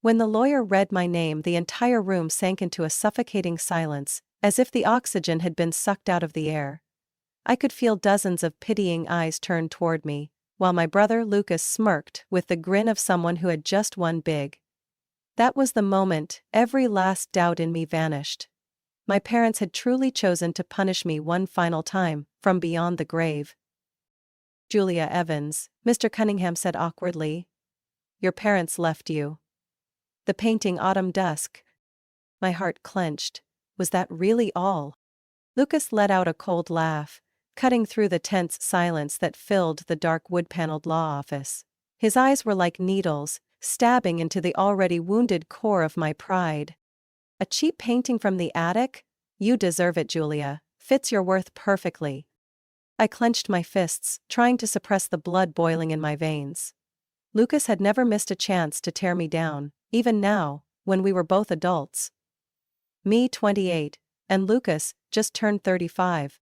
When the lawyer read my name, the entire room sank into a suffocating silence, as if the oxygen had been sucked out of the air. I could feel dozens of pitying eyes turned toward me, while my brother Lucas smirked with the grin of someone who had just won big. That was the moment every last doubt in me vanished. My parents had truly chosen to punish me one final time, from beyond the grave. "Julia Evans," Mr. Cunningham said awkwardly. "Your parents left you." The painting Autumn Dusk. My heart clenched. Was that really all? Lucas let out a cold laugh, cutting through the tense silence that filled the dark wood-paneled law office. His eyes were like needles, stabbing into the already wounded core of my pride. "A cheap painting from the attic? You deserve it, Julia. Fits your worth perfectly." I clenched my fists, trying to suppress the blood boiling in my veins. Lucas had never missed a chance to tear me down, even now, when we were both adults. Me 28, and Lucas just turned 35.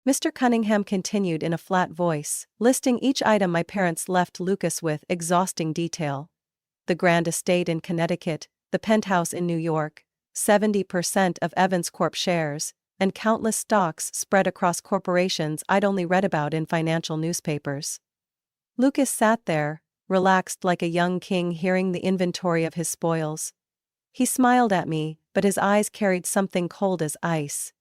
Mr. Cunningham continued in a flat voice, listing each item my parents left Lucas with exhausting detail. The grand estate in Connecticut, the penthouse in New York, 70% of Evans Corp shares, and countless stocks spread across corporations I'd only read about in financial newspapers. Lucas sat there, relaxed like a young king hearing the inventory of his spoils. He smiled at me, but his eyes carried something cold as ice.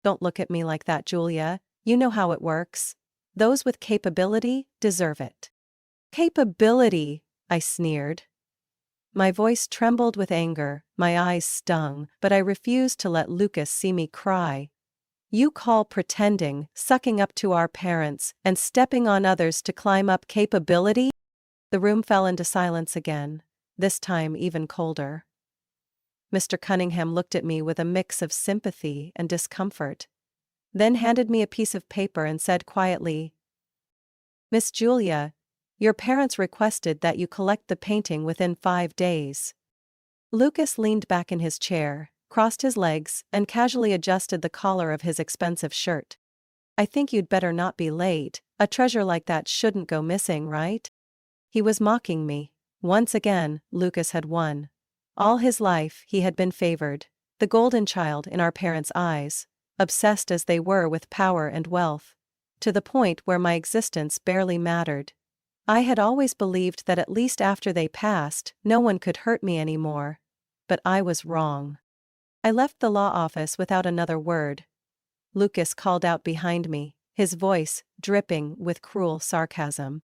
"Don't look at me like that, Julia. You know how it works. Those with capability deserve it." "Capability," I sneered. My voice trembled with anger, my eyes stung, but I refused to let Lucas see me cry. "You call pretending, sucking up to our parents, and stepping on others to climb up capability?" The room fell into silence again, this time even colder. Mr. Cunningham looked at me with a mix of sympathy and discomfort, then handed me a piece of paper and said quietly, "Miss Julia, your parents requested that you collect the painting within 5 days." Lucas leaned back in his chair, crossed his legs, and casually adjusted the collar of his expensive shirt. "I think you'd better not be late. A treasure like that shouldn't go missing, right?" He was mocking me. Once again, Lucas had won. All his life, he had been favored, the golden child in our parents' eyes, obsessed as they were with power and wealth, to the point where my existence barely mattered. I had always believed that at least after they passed, no one could hurt me anymore. But I was wrong. I left the law office without another word. Lucas called out behind me, his voice dripping with cruel sarcasm.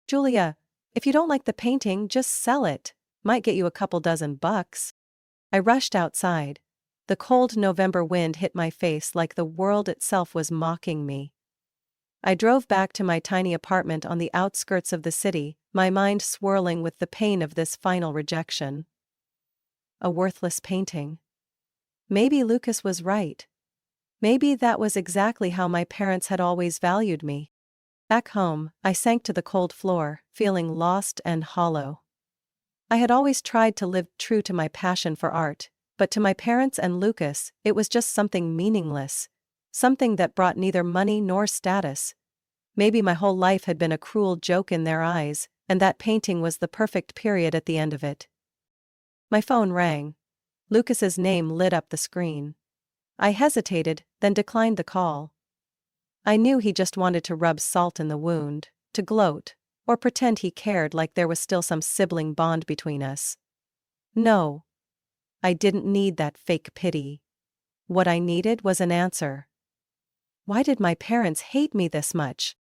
"Julia, if you don't like the painting, just sell it. Might get you a couple dozen bucks." I rushed outside. The cold November wind hit my face like the world itself was mocking me. I drove back to my tiny apartment on the outskirts of the city, my mind swirling with the pain of this final rejection. A worthless painting. Maybe Lucas was right. Maybe that was exactly how my parents had always valued me. Back home, I sank to the cold floor, feeling lost and hollow. I had always tried to live true to my passion for art, but to my parents and Lucas, it was just something meaningless, something that brought neither money nor status. Maybe my whole life had been a cruel joke in their eyes, and that painting was the perfect period at the end of it. My phone rang. Lucas's name lit up the screen. I hesitated, then declined the call. I knew he just wanted to rub salt in the wound, to gloat, or pretend he cared like there was still some sibling bond between us. No. I didn't need that fake pity. What I needed was an answer. Why did my parents hate me this much?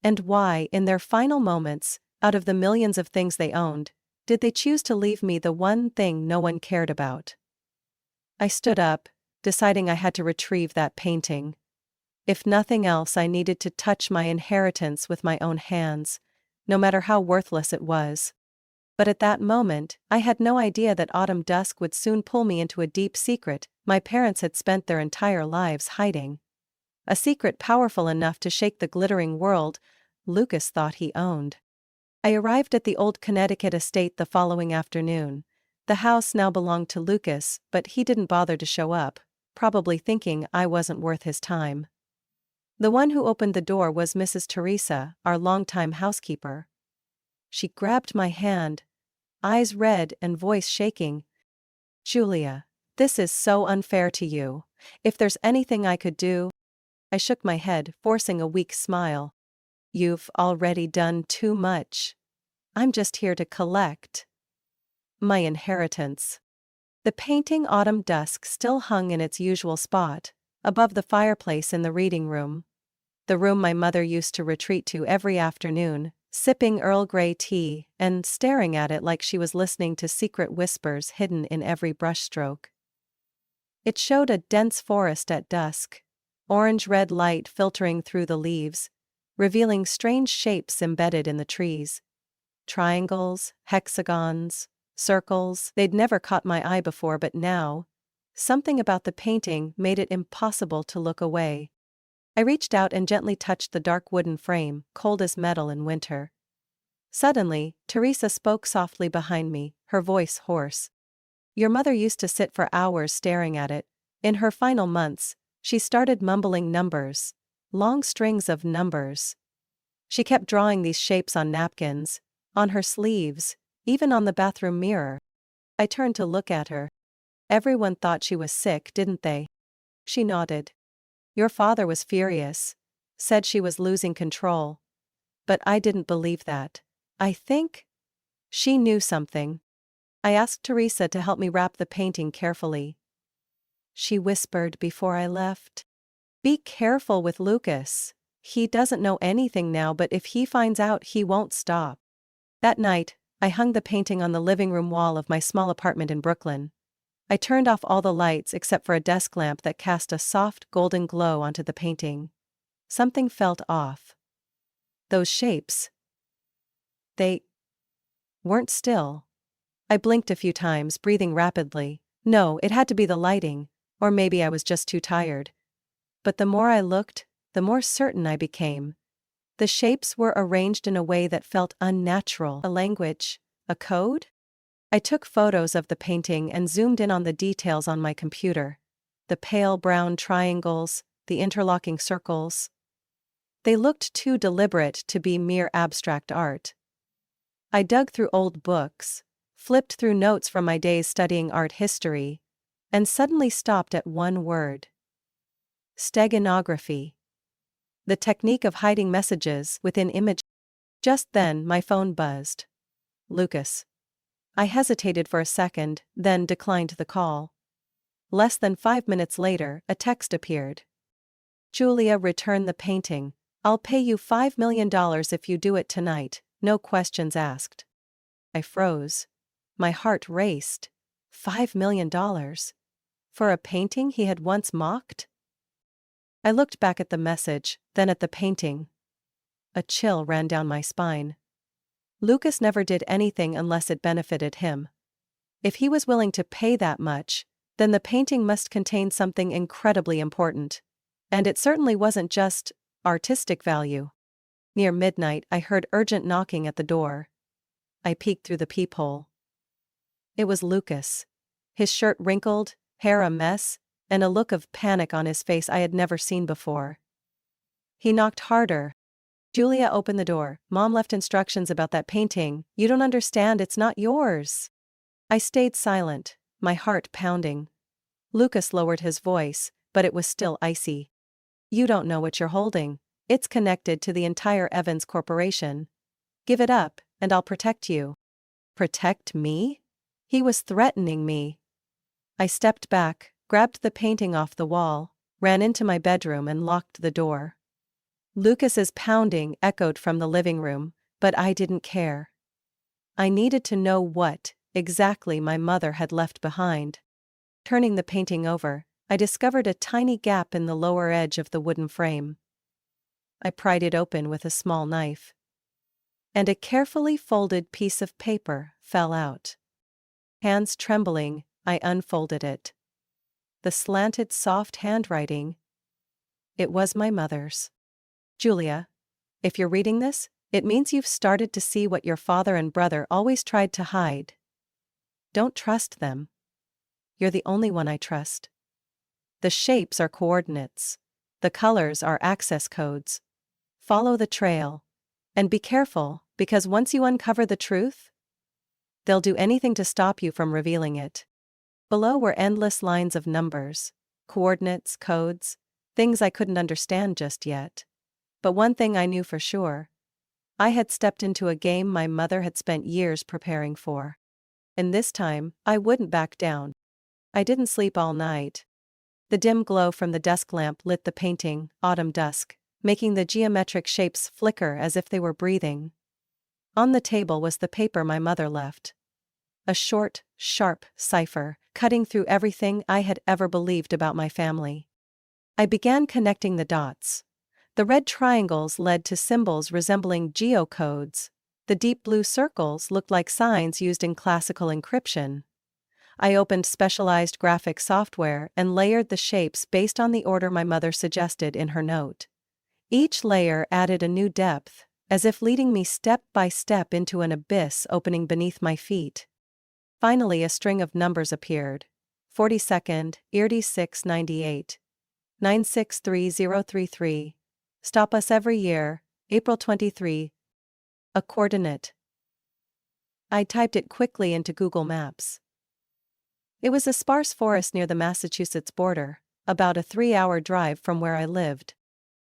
And why, in their final moments, out of the millions of things they owned, did they choose to leave me the one thing no one cared about? I stood up, deciding I had to retrieve that painting. If nothing else, I needed to touch my inheritance with my own hands, no matter how worthless it was. But at that moment, I had no idea that Autumn Dusk would soon pull me into a deep secret my parents had spent their entire lives hiding. A secret powerful enough to shake the glittering world Lucas thought he owned. I arrived at the old Connecticut estate the following afternoon. The house now belonged to Lucas, but he didn't bother to show up, probably thinking I wasn't worth his time. The one who opened the door was Mrs. Teresa, our longtime housekeeper. She grabbed my hand. eyes red and voice shaking. Julia, this is so unfair to you. If there's anything I could do. I shook my head, forcing a weak smile. You've already done too much. I'm just here to collect my inheritance. The painting Autumn Dusk still hung in its usual spot, above the fireplace in the reading room. The room my mother used to retreat to every afternoon, sipping Earl Grey tea and staring at it like she was listening to secret whispers hidden in every brushstroke. It showed a dense forest at dusk, orange-red light filtering through the leaves, revealing strange shapes embedded in the trees. Triangles, hexagons, circles, they'd never caught my eye before, but now, something about the painting made it impossible to look away. I reached out and gently touched the dark wooden frame, cold as metal in winter. Suddenly, Teresa spoke softly behind me, her voice hoarse. Your mother used to sit for hours staring at it. In her final months, she started mumbling numbers, long strings of numbers. She kept drawing these shapes on napkins, on her sleeves, even on the bathroom mirror. I turned to look at her. Everyone thought she was sick, didn't they? She nodded. Your father was furious, said she was losing control. But I didn't believe that. I think she knew something. I asked Teresa to help me wrap the painting carefully. She whispered before I left. Be careful with Lucas. He doesn't know anything now, but if he finds out, he won't stop. That night, I hung the painting on the living room wall of my small apartment in Brooklyn. I turned off all the lights except for a desk lamp that cast a soft golden glow onto the painting. Something felt off. Those shapes. They weren't still. I blinked a few times, breathing rapidly. No, it had to be the lighting, or maybe I was just too tired. But the more I looked, the more certain I became. The shapes were arranged in a way that felt unnatural. A language? A code? I took photos of the painting and zoomed in on the details on my computer. The pale brown triangles, the interlocking circles. They looked too deliberate to be mere abstract art. I dug through old books, flipped through notes from my days studying art history, and suddenly stopped at one word. Steganography. The technique of hiding messages within images. Just then my phone buzzed. Lucas. I hesitated for a second, then declined the call. Less than 5 minutes later, a text appeared. Julia, return the painting. I'll pay you $5 million if you do it tonight, no questions asked. I froze. My heart raced. $5 million? For a painting he had once mocked? I looked back at the message, then at the painting. A chill ran down my spine. Lucas never did anything unless it benefited him. If he was willing to pay that much, then the painting must contain something incredibly important. And it certainly wasn't just artistic value. Near midnight, I heard urgent knocking at the door. I peeked through the peephole. It was Lucas. His shirt wrinkled, hair a mess, and a look of panic on his face I had never seen before. He knocked harder. Julia opened the door. Mom left instructions about that painting. You don't understand, it's not yours. I stayed silent, my heart pounding. Lucas lowered his voice, but it was still icy. You don't know what you're holding. It's connected to the entire Evans Corporation. Give it up, and I'll protect you. Protect me? He was threatening me. I stepped back, grabbed the painting off the wall, ran into my bedroom and locked the door. Lucas's pounding echoed from the living room, but I didn't care. I needed to know what, exactly, my mother had left behind. Turning the painting over, I discovered a tiny gap in the lower edge of the wooden frame. I pried it open with a small knife. And a carefully folded piece of paper fell out. Hands trembling, I unfolded it. The slanted, soft handwriting. It was my mother's. Julia, if you're reading this, it means you've started to see what your father and brother always tried to hide. Don't trust them. You're the only one I trust. The shapes are coordinates. The colors are access codes. Follow the trail. And be careful, because once you uncover the truth, They'll do anything to stop you from revealing it. Below were endless lines of numbers, coordinates, codes, things I couldn't understand just yet. But one thing I knew for sure. I had stepped into a game my mother had spent years preparing for. And this time, I wouldn't back down. I didn't sleep all night. The dim glow from the desk lamp lit the painting, autumn dusk, making the geometric shapes flicker as if they were breathing. On the table was the paper my mother left. A short, sharp cipher, cutting through everything I had ever believed about my family. I began connecting the dots. The red triangles led to symbols resembling geocodes. The deep blue circles looked like signs used in classical encryption. I opened specialized graphic software and layered the shapes based on the order my mother suggested in her note. Each layer added a new depth, as if leading me step by step into an abyss opening beneath my feet. Finally, a string of numbers appeared. 42nd, ERD 698. 963033. Stop us every year, April 23. A coordinate. I typed it quickly into Google Maps. It was a sparse forest near the Massachusetts border, about a 3-hour drive from where I lived.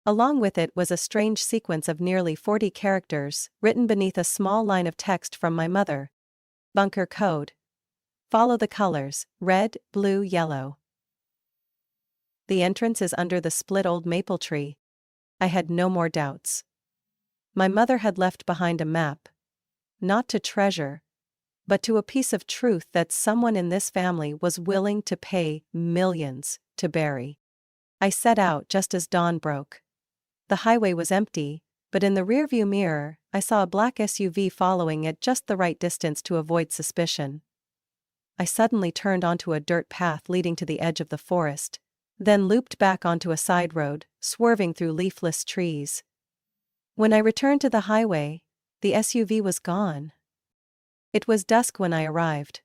Along with it was a strange sequence of nearly 40 characters, written beneath a small line of text from my mother. Bunker code. Follow the colors, red, blue, yellow. The entrance is under the split old maple tree. I had no more doubts. My mother had left behind a map. Not to treasure, but to a piece of truth that someone in this family was willing to pay millions to bury. I set out just as dawn broke. The highway was empty, but in the rearview mirror, I saw a black SUV following at just the right distance to avoid suspicion. I suddenly turned onto a dirt path leading to the edge of the forest, then looped back onto a side road, swerving through leafless trees. When I returned to the highway, the SUV was gone. It was dusk when I arrived.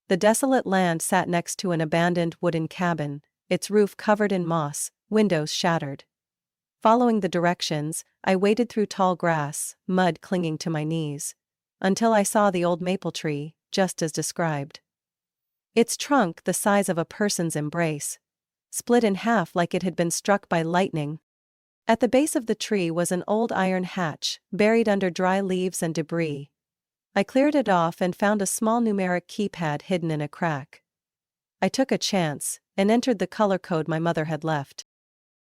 The desolate land sat next to an abandoned wooden cabin, its roof covered in moss, windows shattered. Following the directions, I waded through tall grass, mud clinging to my knees, until I saw the old maple tree, just as described. Its trunk the size of a person's embrace, split in half like it had been struck by lightning. At the base of the tree was an old iron hatch, buried under dry leaves and debris. I cleared it off and found a small numeric keypad hidden in a crack. I took a chance, and entered the color code my mother had left.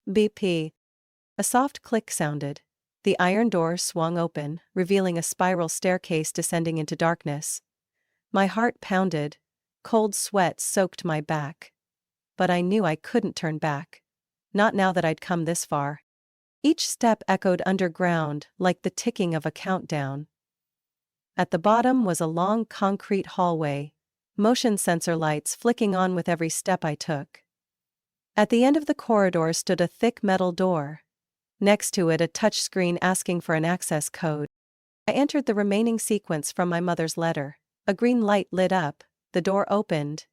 BP. A soft click sounded. The iron door swung open, revealing a spiral staircase descending into darkness. My heart pounded. Cold sweat soaked my back. But I knew I couldn't turn back. Not now that I'd come this far. Each step echoed underground, like the ticking of a countdown. At the bottom was a long concrete hallway, motion sensor lights flicking on with every step I took. At the end of the corridor stood a thick metal door. Next to it, a touchscreen asking for an access code. I entered the remaining sequence from my mother's letter. A green light lit up, the door opened,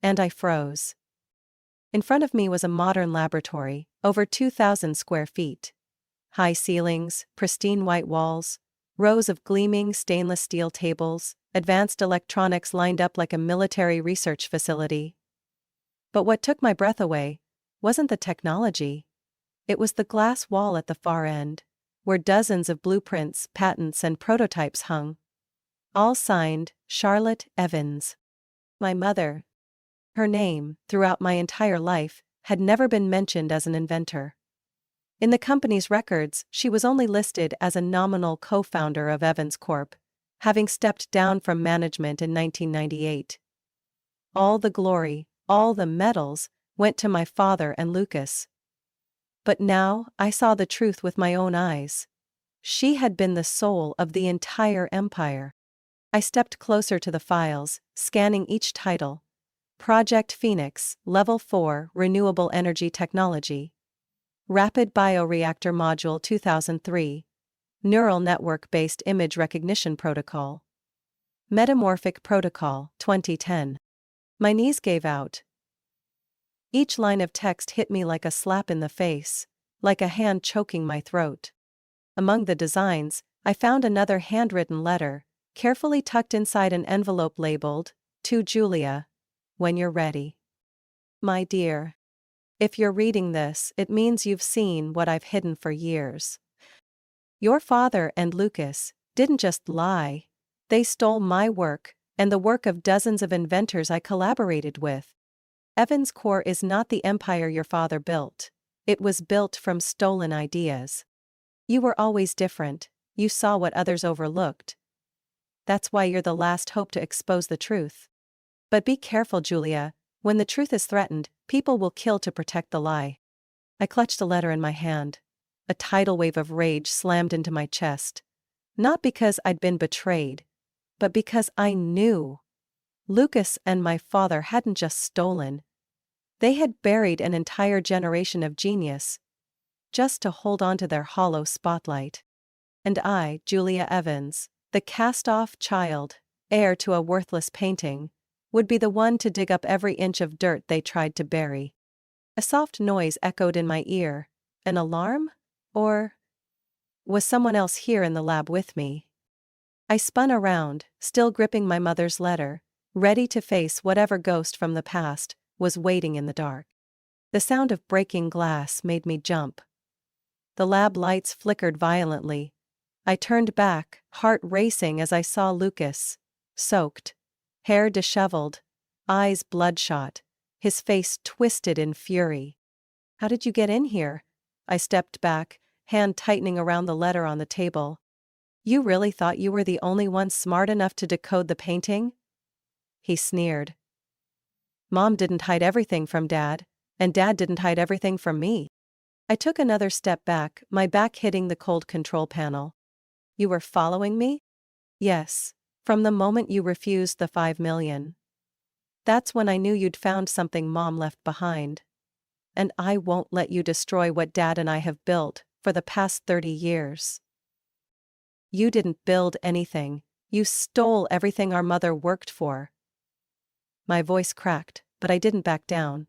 and I froze. In front of me was a modern laboratory, over 2,000 square feet. High ceilings, pristine white walls, rows of gleaming stainless steel tables, advanced electronics lined up like a military research facility. But what took my breath away wasn't the technology. It was the glass wall at the far end, where dozens of blueprints, patents, and prototypes hung. All signed, Charlotte Evans. My mother. Her name, throughout my entire life, had never been mentioned as an inventor. In the company's records, she was only listed as a nominal co-founder of Evans Corp., having stepped down from management in 1998. All the glory, all the medals, went to my father and Lucas. But now, I saw the truth with my own eyes. She had been the soul of the entire empire. I stepped closer to the files, scanning each title. Project Phoenix, Level 4, Renewable Energy Technology. Rapid Bioreactor Module 2003. Neural Network-Based Image Recognition Protocol. Metamorphic Protocol, 2010. My knees gave out. Each line of text hit me like a slap in the face, like a hand choking my throat. Among the designs, I found another handwritten letter, carefully tucked inside an envelope labeled, "To Julia. When you're ready." My dear. If you're reading this, it means you've seen what I've hidden for years. Your father and Lucas didn't just lie. They stole my work, and the work of dozens of inventors I collaborated with. Evans Corp is not the empire your father built. It was built from stolen ideas. You were always different. You saw what others overlooked. That's why you're the last hope to expose the truth. But be careful, Julia. When the truth is threatened, people will kill to protect the lie. I clutched the letter in my hand. A tidal wave of rage slammed into my chest. Not because I'd been betrayed, but because I knew. Lucas and my father hadn't just stolen. They had buried an entire generation of genius, just to hold on to their hollow spotlight. And I, Julia Evans, the cast-off child, heir to a worthless painting, would be the one to dig up every inch of dirt they tried to bury. A soft noise echoed in my ear. An alarm? Or was someone else here in the lab with me? I spun around, still gripping my mother's letter, ready to face whatever ghost from the past was waiting in the dark. The sound of breaking glass made me jump. The lab lights flickered violently. I turned back, heart racing as I saw Lucas, soaked, hair disheveled, eyes bloodshot, his face twisted in fury. "How did you get in here?" I stepped back, hand tightening around the letter on the table. "You really thought you were the only one smart enough to decode the painting?" He sneered. "Mom didn't hide everything from Dad, and Dad didn't hide everything from me." I took another step back, my back hitting the cold control panel. "You were following me?" "Yes, from the moment you refused the $5 million. That's when I knew you'd found something Mom left behind. And I won't let you destroy what Dad and I have built for the past 30 years. You didn't build anything. You stole everything our mother worked for." My voice cracked, but I didn't back down.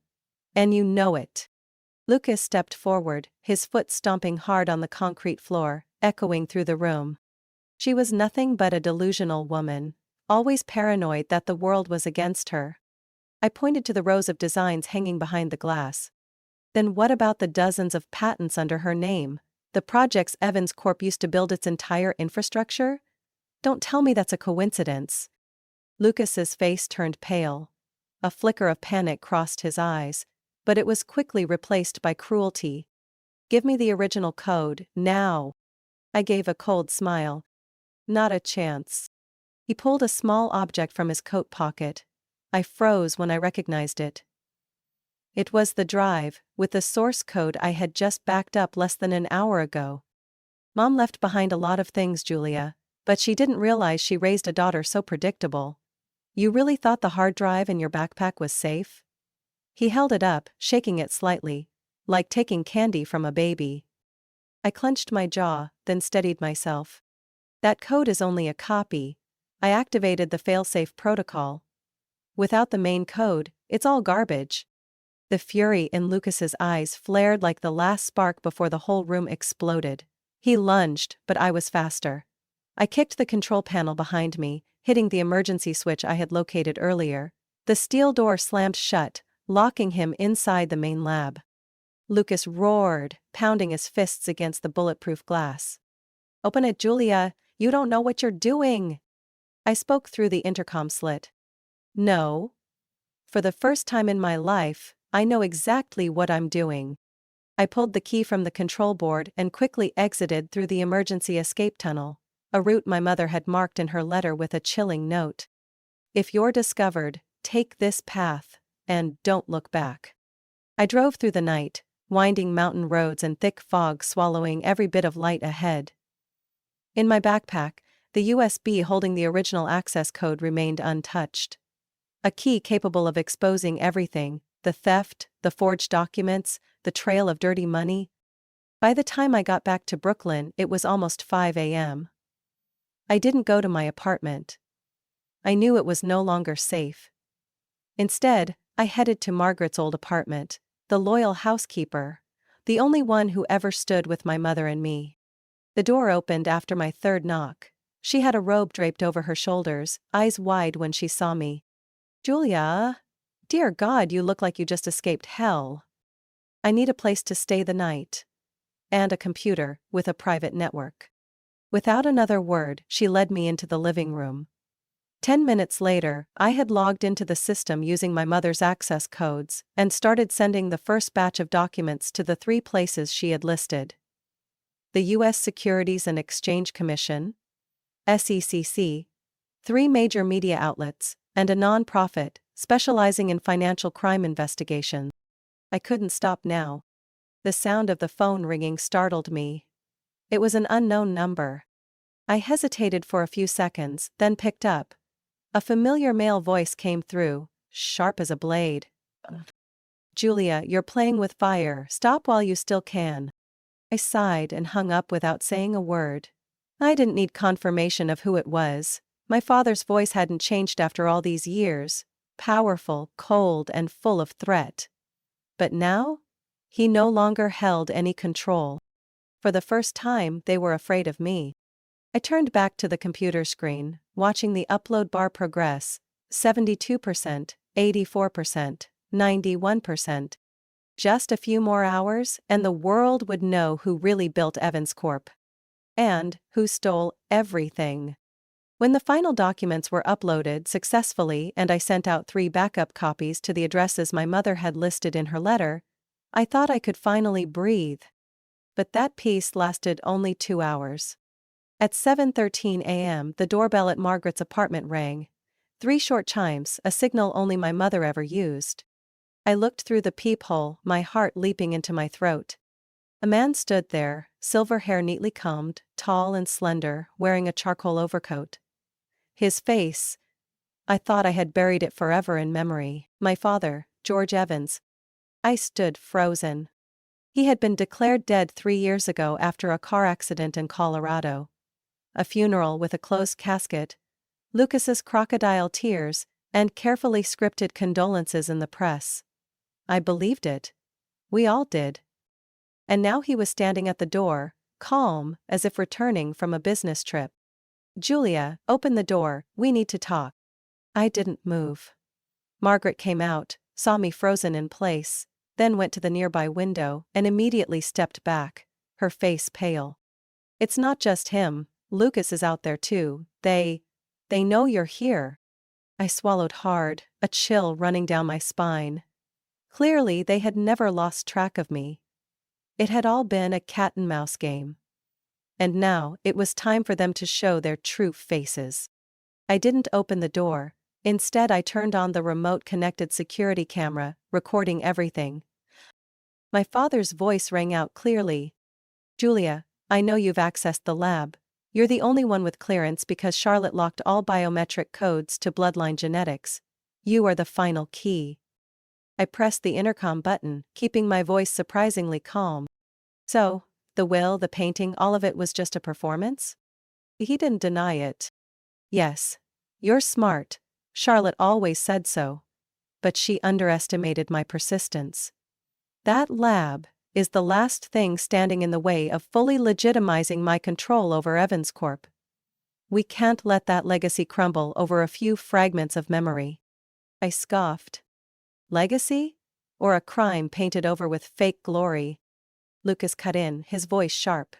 "And you know it." Lucas stepped forward, his foot stomping hard on the concrete floor, echoing through the room. She was nothing but a delusional woman, always paranoid that the world was against her. I pointed to the rows of designs hanging behind the glass. "Then what about the dozens of patents under her name? The projects Evans Corp used to build its entire infrastructure? Don't tell me that's a coincidence." Lucas's face turned pale. A flicker of panic crossed his eyes, but it was quickly replaced by cruelty. "Give me the original code, now." I gave a cold smile. "Not a chance." He pulled a small object from his coat pocket. I froze when I recognized it. It was the drive, with the source code I had just backed up less than an hour ago. Mom left behind a lot of things, Julia, but she didn't realize she raised a daughter so predictable. You really thought the hard drive in your backpack was safe? He held it up, shaking it slightly, like taking candy from a baby. I clenched my jaw, then steadied myself. That code is only a copy. I activated the failsafe protocol. Without the main code, it's all garbage. The fury in Lucas's eyes flared like the last spark before the whole room exploded. He lunged, but I was faster. I kicked the control panel behind me, hitting the emergency switch I had located earlier. The steel door slammed shut, locking him inside the main lab. Lucas roared, pounding his fists against the bulletproof glass. "Open it, Julia, you don't know what you're doing." I spoke through the intercom slit. "No. For the first time in my life, I know exactly what I'm doing." I pulled the key from the control board and quickly exited through the emergency escape tunnel, a route my mother had marked in her letter with a chilling note. "If you're discovered, take this path, and don't look back." I drove through the night, winding mountain roads and thick fog swallowing every bit of light ahead. In my backpack, the USB holding the original access code remained untouched. A key capable of exposing everything: the theft, the forged documents, the trail of dirty money. By the time I got back to Brooklyn, it was almost 5 a.m. I didn't go to my apartment. I knew it was no longer safe. Instead, I headed to Margaret's old apartment, the loyal housekeeper, the only one who ever stood with my mother and me. The door opened after my third knock, She had a robe draped over her shoulders, eyes wide when she saw me. "Julia? Dear God, you look like you just escaped hell. I need a place to stay the night. And a computer, with a private network." Without another word, she led me into the living room. 10 minutes later, I had logged into the system using my mother's access codes and started sending the first batch of documents to the 3 places she had listed: the U.S. Securities and Exchange Commission, SECC, 3 major media outlets, and a non-profit specializing in financial crime investigations. I couldn't stop now. The sound of the phone ringing startled me. It was an unknown number. I hesitated for a few seconds, then picked up. A familiar male voice came through, sharp as a blade. "Julia, you're playing with fire. Stop while you still can." I sighed and hung up without saying a word. I didn't need confirmation of who it was. My father's voice hadn't changed after all these years. Powerful, cold, and full of threat. But now? He no longer held any control. For the first time, they were afraid of me. I turned back to the computer screen, watching the upload bar progress: 72%, 84%, 91%. Just a few more hours, and the world would know who really built Evans Corp. And who stole everything. When the final documents were uploaded successfully and I sent out 3 backup copies to the addresses my mother had listed in her letter, I thought I could finally breathe. But that peace lasted only 2 hours. At 7:13 a.m., the doorbell at Margaret's apartment rang. 3 short chimes, a signal only my mother ever used. I looked through the peephole, my heart leaping into my throat. A man stood there, silver hair neatly combed, tall and slender, wearing a charcoal overcoat. His face, I thought I had buried it forever in memory. My father, George Evans. I stood frozen. He had been declared dead 3 years ago after a car accident in Colorado. A funeral with a closed casket, Lucas's crocodile tears, and carefully scripted condolences in the press. I believed it. We all did. And now he was standing at the door, calm, as if returning from a business trip. "Julia, open the door, we need to talk." I didn't move. Margaret came out, saw me frozen in place, then went to the nearby window and immediately stepped back, her face pale. "It's not just him, Lucas is out there too. They know you're here." I swallowed hard, a chill running down my spine. Clearly they had never lost track of me. It had all been a cat-and-mouse game. And now, it was time for them to show their true faces. I didn't open the door. Instead, I turned on the remote-connected security camera, recording everything. My father's voice rang out clearly. "Julia, I know you've accessed the lab. You're the only one with clearance because Charlotte locked all biometric codes to bloodline genetics. You are the final key." I pressed the intercom button, keeping my voice surprisingly calm. "So, the will, the painting, all of it was just a performance?" He didn't deny it. "Yes. You're smart. Charlotte always said so. But she underestimated my persistence. That lab is the last thing standing in the way of fully legitimizing my control over Evans Corp. We can't let that legacy crumble over a few fragments of memory." I scoffed. "Legacy? Or a crime painted over with fake glory?" Lucas cut in, his voice sharp.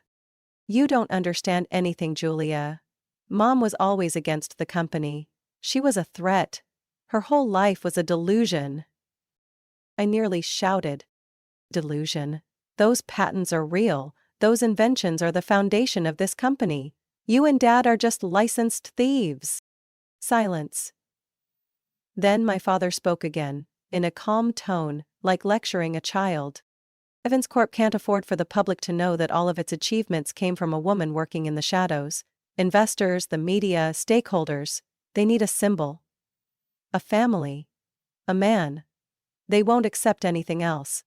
"You don't understand anything, Julia. Mom was always against the company. She was a threat. Her whole life was a delusion." I nearly shouted. "Delusion? Those patents are real. Those inventions are the foundation of this company. You and Dad are just licensed thieves." Silence. Then my father spoke again, in a calm tone, like lecturing a child. "Evans Corp can't afford for the public to know that all of its achievements came from a woman working in the shadows. Investors, the media, stakeholders, they need a symbol. A family. A man. They won't accept anything else."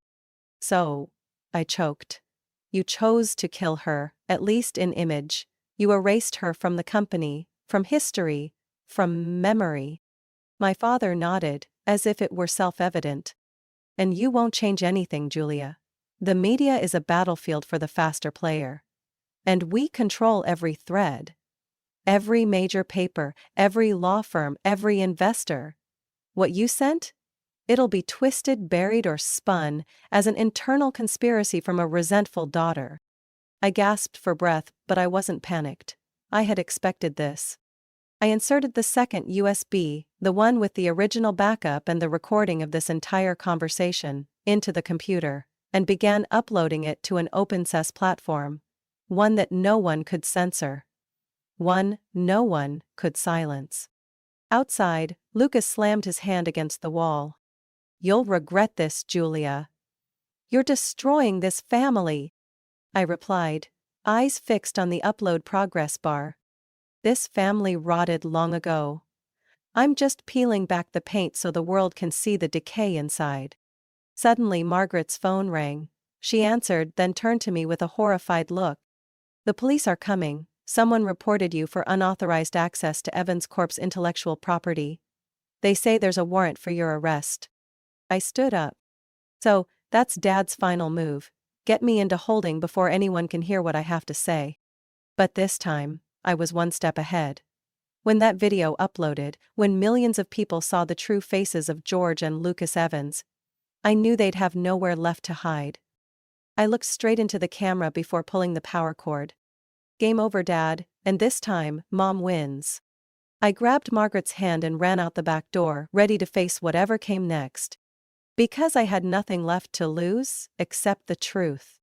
"So," I choked. "You chose to kill her, at least in image. You erased her from the company, from history, from memory." My father nodded, as if it were self-evident. "And you won't change anything, Julia. The media is a battlefield for the faster player. And we control every thread. Every major paper, every law firm, every investor. What you sent? It'll be twisted, buried, or spun as an internal conspiracy from a resentful daughter. I gasped for breath, but I wasn't panicked. I had expected this. I inserted the second USB, the one with the original backup and the recording of this entire conversation, into the computer, and began uploading it to an open-source platform. One that no one could censor. One no one could silence. Outside, Lucas slammed his hand against the wall. "You'll regret this, Julia. You're destroying this family," I replied, eyes fixed on the upload progress bar. "This family rotted long ago. I'm just peeling back the paint so the world can see the decay inside." Suddenly Margaret's phone rang. She answered, then turned to me with a horrified look. "The police are coming. Someone reported you for unauthorized access to Evans Corp's intellectual property. They say there's a warrant for your arrest." I stood up. "So, that's Dad's final move. Get me into holding before anyone can hear what I have to say." But this time, I was one step ahead. When that video uploaded, when millions of people saw the true faces of George and Lucas Evans, I knew they'd have nowhere left to hide. I looked straight into the camera before pulling the power cord. "Game over, Dad, and this time, Mom wins." I grabbed Margaret's hand and ran out the back door, ready to face whatever came next. Because I had nothing left to lose, except the truth.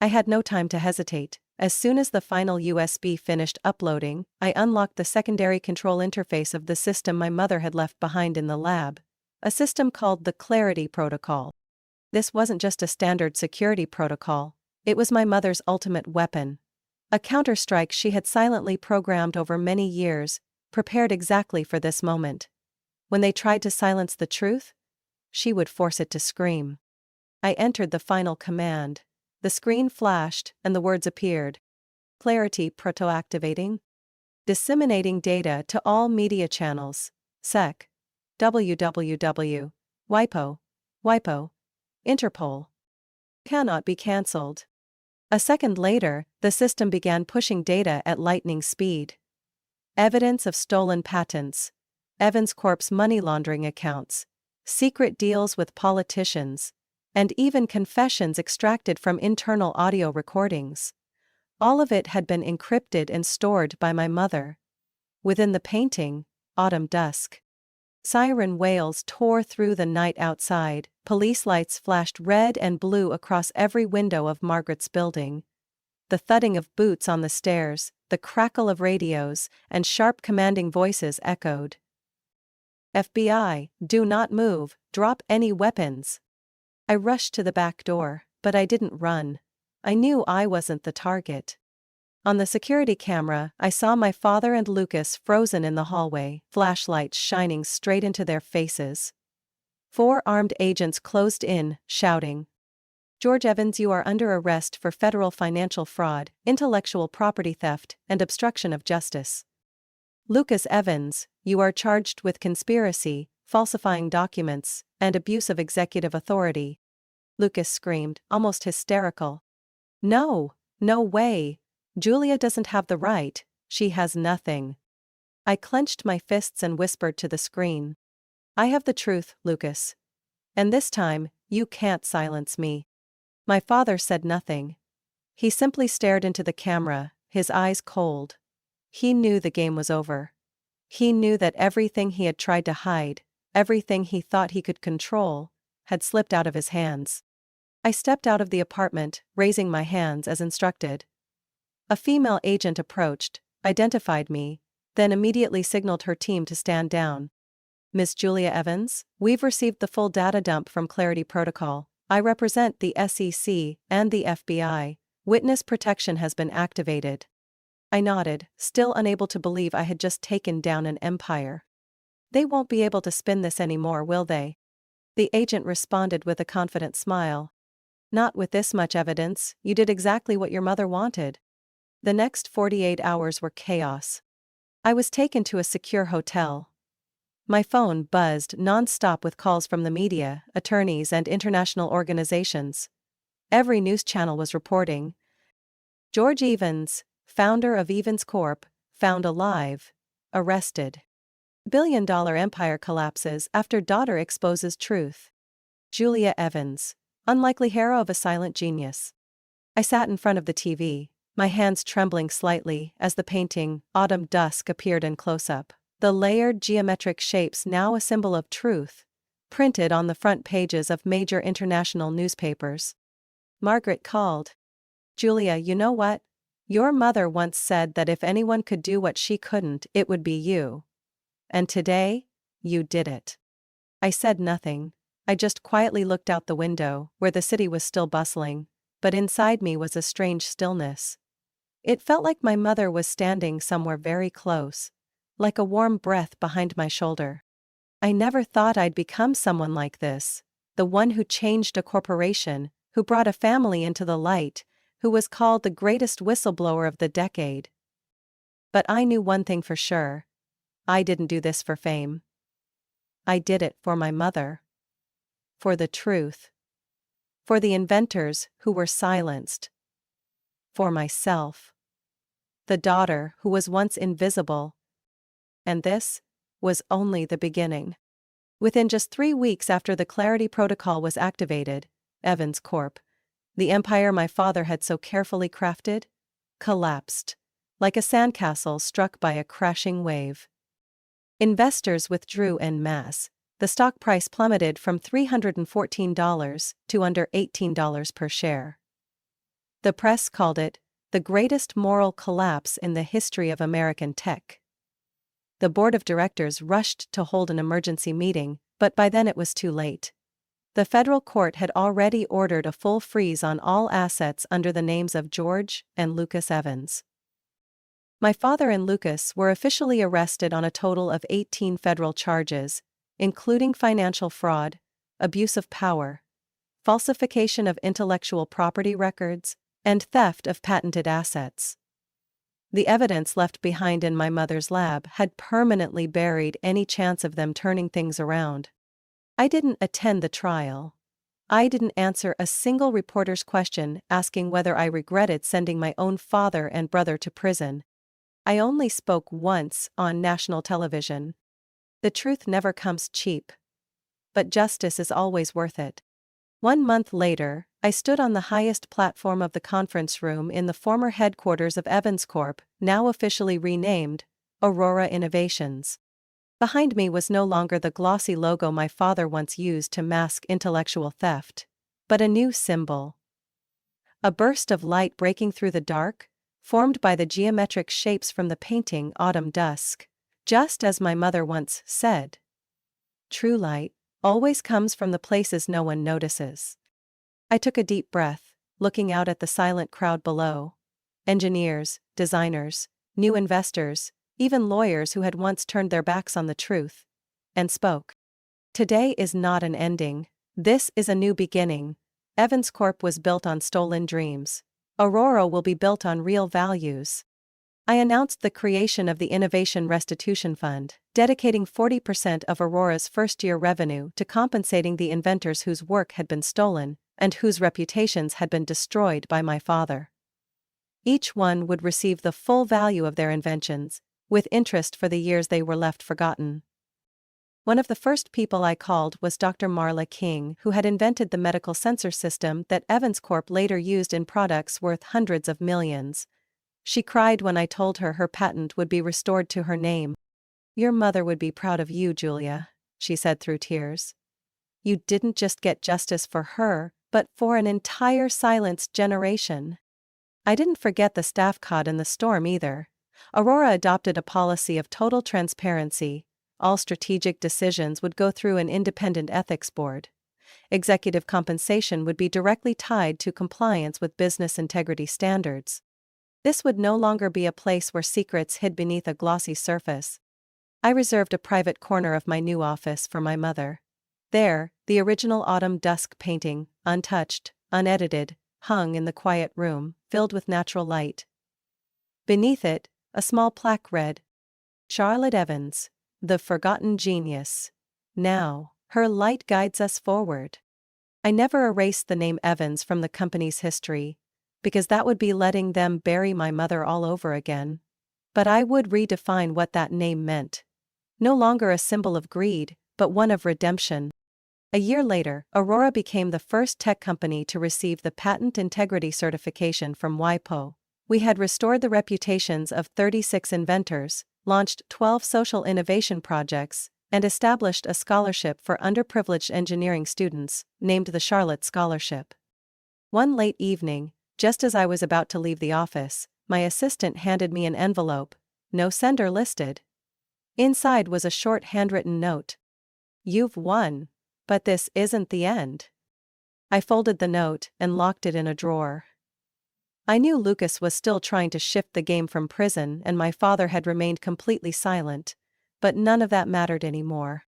I had no time to hesitate. As soon as the final USB finished uploading, I unlocked the secondary control interface of the system my mother had left behind in the lab. A system called the Clarity Protocol. This wasn't just a standard security protocol, it was my mother's ultimate weapon. A counterstrike she had silently programmed over many years, prepared exactly for this moment. When they tried to silence the truth, she would force it to scream. I entered the final command. The screen flashed, and the words appeared. Clarity Proto-activating. Disseminating data to all media channels. Sec. www. WIPO. WIPO. Interpol. Cannot be cancelled. A second later, the system began pushing data at lightning speed. Evidence of stolen patents. Evans Corp's money laundering accounts. Secret deals with politicians. And even confessions extracted from internal audio recordings. All of it had been encrypted and stored by my mother. Within the painting, autumn dusk. Siren wails tore through the night outside, police lights flashed red and blue across every window of Margaret's building. The thudding of boots on the stairs, the crackle of radios, and sharp commanding voices echoed. "FBI, do not move, drop any weapons." I rushed to the back door, but I didn't run. I knew I wasn't the target. On the security camera, I saw my father and Lucas frozen in the hallway, flashlights shining straight into their faces. 4 armed agents closed in, shouting, "George Evans, you are under arrest for federal financial fraud, intellectual property theft, and obstruction of justice. Lucas Evans, you are charged with conspiracy, falsifying documents, and abuse of executive authority." Lucas screamed, almost hysterical. "No, no way. Julia doesn't have the right, she has nothing." I clenched my fists and whispered to the screen. "I have the truth, Lucas. And this time, you can't silence me." My father said nothing. He simply stared into the camera, his eyes cold. He knew the game was over. He knew that everything he had tried to hide, everything he thought he could control, had slipped out of his hands. I stepped out of the apartment, raising my hands as instructed. A female agent approached, identified me, then immediately signaled her team to stand down. "Miss Julia Evans, we've received the full data dump from Clarity Protocol. I represent the SEC and the FBI. Witness protection has been activated." I nodded, still unable to believe I had just taken down an empire. "They won't be able to spin this anymore, will they?" The agent responded with a confident smile. "Not with this much evidence, you did exactly what your mother wanted." The next 48 hours were chaos. I was taken to a secure hotel. My phone buzzed non-stop with calls from the media, attorneys, and international organizations. Every news channel was reporting. George Evans, founder of Evans Corp, found alive, arrested. Billion-dollar empire collapses after daughter exposes truth. Julia Evans. Unlikely hero of a silent genius. I sat in front of the TV, my hands trembling slightly as the painting, Autumn Dusk, appeared in close-up. The layered geometric shapes, now a symbol of truth, printed on the front pages of major international newspapers. Margaret called. "Julia, you know what? Your mother once said that if anyone could do what she couldn't, it would be you. And today, you did it." I said nothing. I just quietly looked out the window, where the city was still bustling, but inside me was a strange stillness. It felt like my mother was standing somewhere very close, like a warm breath behind my shoulder. I never thought I'd become someone like this, the one who changed a corporation, who brought a family into the light, who was called the greatest whistleblower of the decade. But I knew one thing for sure. I didn't do this for fame. I did it for my mother. For the truth. For the inventors who were silenced. For myself. The daughter who was once invisible. And this was only the beginning. Within just 3 weeks after the Clarity Protocol was activated, Evans Corp., the empire my father had so carefully crafted, collapsed, like a sandcastle struck by a crashing wave. Investors withdrew en masse. The stock price plummeted from $314 to under $18 per share. The press called it the greatest moral collapse in the history of American tech. The board of directors rushed to hold an emergency meeting, but by then it was too late. The federal court had already ordered a full freeze on all assets under the names of George and Lucas Evans. My father and Lucas were officially arrested on a total of 18 federal charges, including financial fraud, abuse of power, falsification of intellectual property records, and theft of patented assets. The evidence left behind in my mother's lab had permanently buried any chance of them turning things around. I didn't attend the trial. I didn't answer a single reporter's question asking whether I regretted sending my own father and brother to prison. I only spoke once on national television. The truth never comes cheap. But justice is always worth it. 1 month later, I stood on the highest platform of the conference room in the former headquarters of Evans Corp., now officially renamed Aurora Innovations. Behind me was no longer the glossy logo my father once used to mask intellectual theft, but a new symbol. A burst of light breaking through the dark, formed by the geometric shapes from the painting Autumn Dusk, just as my mother once said. True light always comes from the places no one notices. I took a deep breath, looking out at the silent crowd below. Engineers, designers, new investors, even lawyers who had once turned their backs on the truth, and spoke. Today is not an ending. This is a new beginning. Evans Corp was built on stolen dreams. Aurora will be built on real values. I announced the creation of the Innovation Restitution Fund, dedicating 40% of Aurora's first-year revenue to compensating the inventors whose work had been stolen and whose reputations had been destroyed by my father. Each one would receive the full value of their inventions, with interest for the years they were left forgotten. One of the first people I called was Dr. Marla King, who had invented the medical sensor system that Evans Corp later used in products worth hundreds of millions. She cried when I told her her patent would be restored to her name. "Your mother would be proud of you, Julia," she said through tears. "You didn't just get justice for her, but for an entire silenced generation." I didn't forget the staff caught in the storm either. Aurora adopted a policy of total transparency. All strategic decisions would go through an independent ethics board. Executive compensation would be directly tied to compliance with business integrity standards. This would no longer be a place where secrets hid beneath a glossy surface. I reserved a private corner of my new office for my mother. There, the original Autumn Dusk painting, untouched, unedited, hung in the quiet room, filled with natural light. Beneath it, a small plaque read, "Charlotte Evans, the forgotten genius. Now, her light guides us forward." I never erased the name Evans from the company's history, because that would be letting them bury my mother all over again. But I would redefine what that name meant. No longer a symbol of greed, but one of redemption. A year later, Aurora became the first tech company to receive the Patent Integrity Certification from WIPO. We had restored the reputations of 36 inventors, launched 12 social innovation projects, and established a scholarship for underprivileged engineering students, named the Charlotte Scholarship. One late evening, just as I was about to leave the office, my assistant handed me an envelope, no sender listed. Inside was a short handwritten note. "You've won. But this isn't the end." I folded the note and locked it in a drawer. I knew Lucas was still trying to shift the game from prison and my father had remained completely silent, but none of that mattered anymore.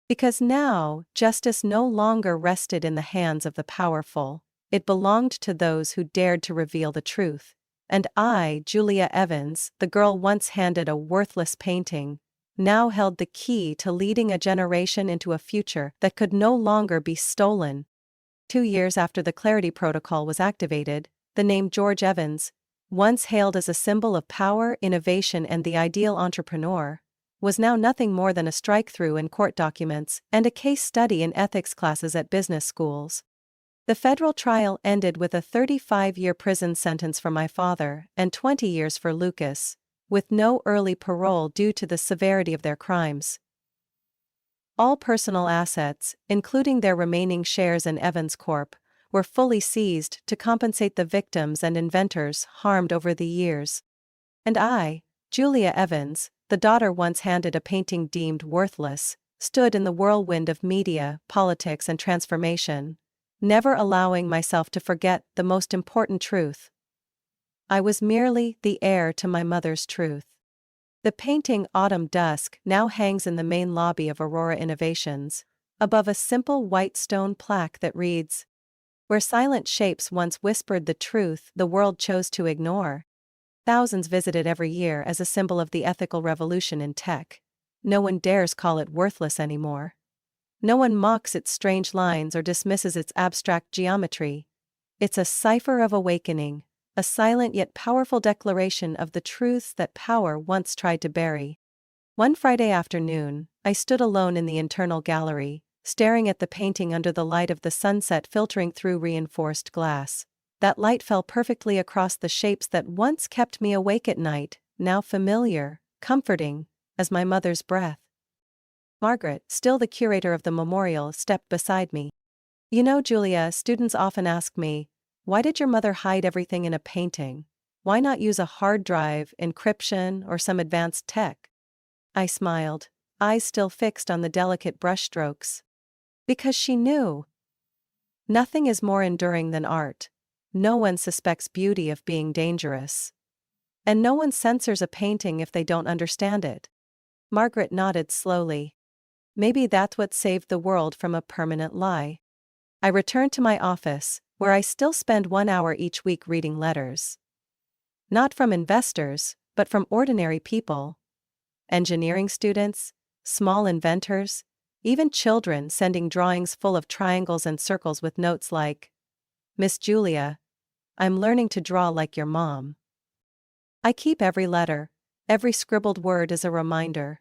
Because now, justice no longer rested in the hands of the powerful, it belonged to those who dared to reveal the truth. And I, Julia Evans, the girl once handed a worthless painting, now held the key to leading a generation into a future that could no longer be stolen. 2 years after the Clarity Protocol was activated, the name George Evans, once hailed as a symbol of power, innovation, and the ideal entrepreneur, was now nothing more than a strike-through in court documents and a case study in ethics classes at business schools. The federal trial ended with a 35-year prison sentence for my father and 20 years for Lucas, with no early parole due to the severity of their crimes. All personal assets, including their remaining shares in Evans Corp., were fully seized to compensate the victims and inventors harmed over the years. And I, Julia Evans, the daughter once handed a painting deemed worthless, stood in the whirlwind of media, politics, and transformation, never allowing myself to forget the most important truth. I was merely the heir to my mother's truth. The painting Autumn Dusk now hangs in the main lobby of Aurora Innovations, above a simple white stone plaque that reads, "Where silent shapes once whispered the truth the world chose to ignore." Thousands visit it every year as a symbol of the ethical revolution in tech. No one dares call it worthless anymore. No one mocks its strange lines or dismisses its abstract geometry. It's a cipher of awakening, a silent yet powerful declaration of the truths that power once tried to bury. One Friday afternoon, I stood alone in the internal gallery, staring at the painting under the light of the sunset filtering through reinforced glass. That light fell perfectly across the shapes that once kept me awake at night, now familiar, comforting, as my mother's breath. Margaret, still the curator of the memorial, stepped beside me. "You know, Julia, students often ask me, why did your mother hide everything in a painting? Why not use a hard drive, encryption, or some advanced tech?" I smiled, eyes still fixed on the delicate brushstrokes. Because she knew. Nothing is more enduring than art. No one suspects beauty of being dangerous. And no one censors a painting if they don't understand it. Margaret nodded slowly. Maybe that's what saved the world from a permanent lie. I returned to my office, where I still spend 1 hour each week reading letters. Not from investors, but from ordinary people. Engineering students, small inventors, even children sending drawings full of triangles and circles with notes like, "Miss Julia, I'm learning to draw like your mom." I keep every letter, every scribbled word as a reminder.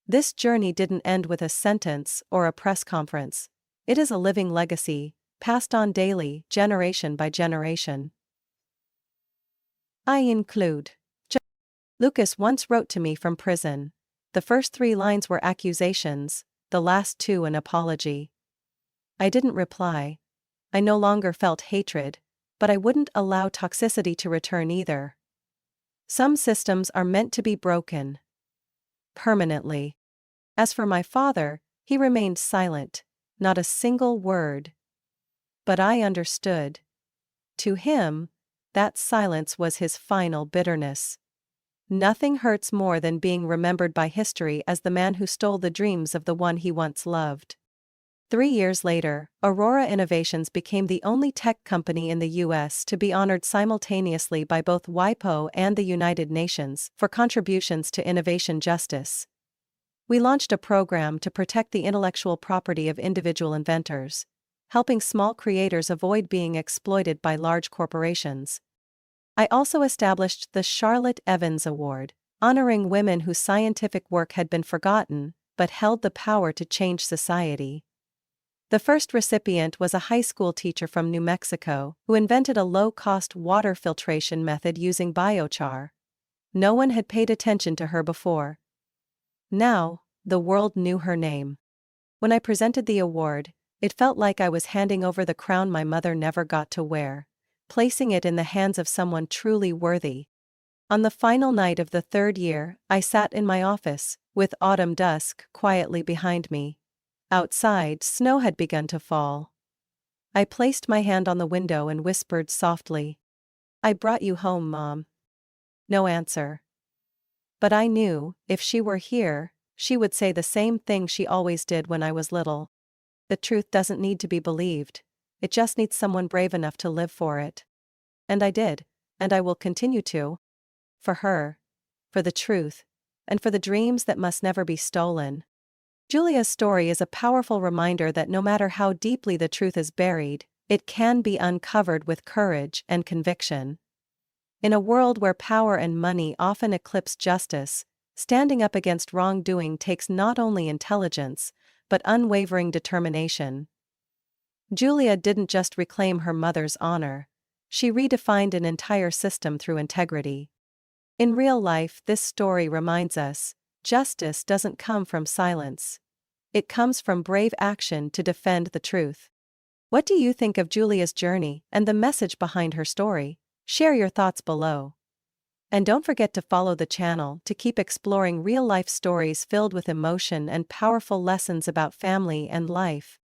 This journey didn't end with a sentence or a press conference. It is a living legacy, passed on daily, generation by generation. I include. Lucas once wrote to me from prison. The first 3 lines were accusations, the last 2 an apology. I didn't reply. I no longer felt hatred, but I wouldn't allow toxicity to return either. Some systems are meant to be broken. Permanently. As for my father, he remained silent, not a single word. But I understood. To him, that silence was his final bitterness. Nothing hurts more than being remembered by history as the man who stole the dreams of the one he once loved. 3 years later, Aurora Innovations became the only tech company in the U.S. to be honored simultaneously by both WIPO and the United Nations for contributions to innovation justice. We launched a program to protect the intellectual property of individual inventors, helping small creators avoid being exploited by large corporations. I also established the Charlotte Evans Award, honoring women whose scientific work had been forgotten, but held the power to change society. The first recipient was a high school teacher from New Mexico who invented a low-cost water filtration method using biochar. No one had paid attention to her before. Now, the world knew her name. When I presented the award, it felt like I was handing over the crown my mother never got to wear, placing it in the hands of someone truly worthy. On the final night of the third year, I sat in my office, with autumn dusk quietly behind me. Outside, snow had begun to fall. I placed my hand on the window and whispered softly, "I brought you home, Mom." No answer. But I knew, if she were here, she would say the same thing she always did when I was little. The truth doesn't need to be believed. It just needs someone brave enough to live for it. And I did, and I will continue to. For her, for the truth, and for the dreams that must never be stolen. Julia's story is a powerful reminder that no matter how deeply the truth is buried, it can be uncovered with courage and conviction. In a world where power and money often eclipse justice, standing up against wrongdoing takes not only intelligence, but unwavering determination. Julia didn't just reclaim her mother's honor. She redefined an entire system through integrity. In real life, this story reminds us, justice doesn't come from silence. It comes from brave action to defend the truth. What do you think of Julia's journey and the message behind her story? Share your thoughts below. And don't forget to follow the channel to keep exploring real-life stories filled with emotion and powerful lessons about family and life.